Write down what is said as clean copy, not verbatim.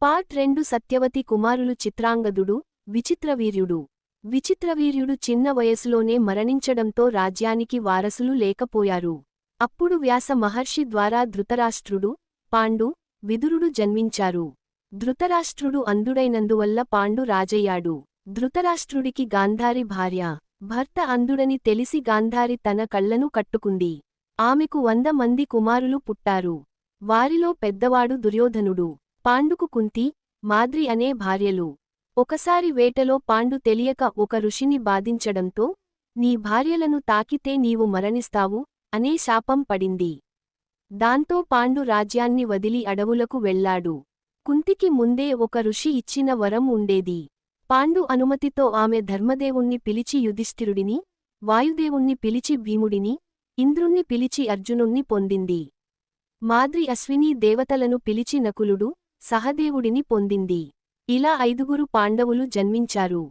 Part 2 Satyavathi కుమారులు చిత్రాంగదుడు, విచిత్రవీర్యుడు. విచిత్రవీర్యుడు చిన్న వయసులోనే మరణించడంతో రాజ్యానికి వారసులు లేకపోయారు. అప్పుడు వ్యాస మహర్షి ద్వారా ధృతరాష్ట్రుడు, పాండు, విదురుడు జన్మించారు. ధృతరాష్ట్రుడు అంధుడైనందువల్ల పాండు రాజయ్యాడు. ధృతరాష్ట్రుడికి గాంధారి భార్య. భర్త అంధుడని తెలిసి గాంధారి తన కళ్లను కట్టుకుంది. ఆమెకు 100 మంది కుమారులు పుట్టారు. వారిలో పెద్దవాడు దుర్యోధనుడు. పాండుకు కుంతి, మాద్రి అనే భార్యలు. ఒకసారి వేటలో పాండు తెలియక ఒక ఋషిని బాధించడంతో, నీ భార్యలను తాకితే నీవు మరణిస్తావు అనే శాపం పడింది. దాంతో పాండు రాజ్యాన్ని వదిలి అడవులకు వెళ్లాడు. కుంతికి ముందే ఒక ఋషి ఇచ్చిన వరం ఉండేది. పాండు అనుమతితో ఆమె ధర్మదేవుణ్ణి పిలిచి యుధిష్ఠిరుడిని, వాయుదేవుణ్ణి పిలిచి భీముడిని, ఇంద్రుణ్ణి పిలిచి అర్జునుణ్ణి పొందింది. మాద్రి అశ్వినీ దేవతలను పిలిచి నకులుడు, సహదేవుడిని పొందింది. ఇలా 5 పాండవులు జన్మించారు.